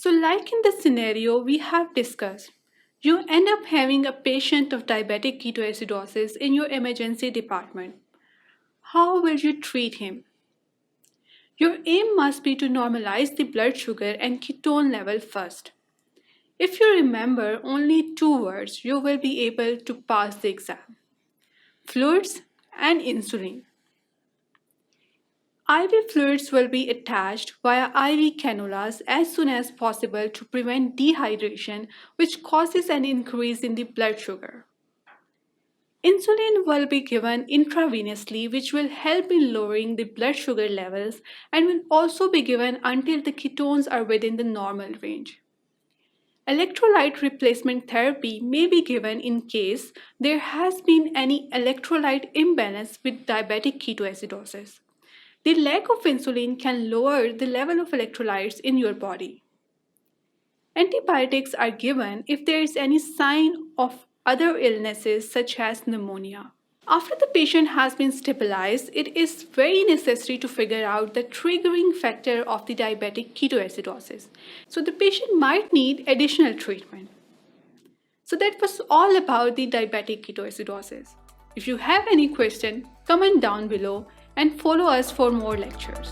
So like in the scenario we have discussed, you end up having a patient of diabetic ketoacidosis in your emergency department. How will you treat him? Your aim must be to normalize the blood sugar and ketone level first. If you remember only two words, you will be able to pass the exam: fluids and insulin. IV fluids will be attached via IV cannulas as soon as possible to prevent dehydration, which causes an increase in the blood sugar. Insulin will be given intravenously, which will help in lowering the blood sugar levels and will also be given until the ketones are within the normal range. Electrolyte replacement therapy may be given in case there has been any electrolyte imbalance with diabetic ketoacidosis. The lack of insulin can lower the level of electrolytes in your body. Antibiotics are given if there is any sign of other illnesses such as pneumonia. After the patient has been stabilized, it is very necessary to figure out the triggering factor of the diabetic ketoacidosis. So the patient might need additional treatment. So that was all about the diabetic ketoacidosis. If you have any question, comment down below and follow us for more lectures.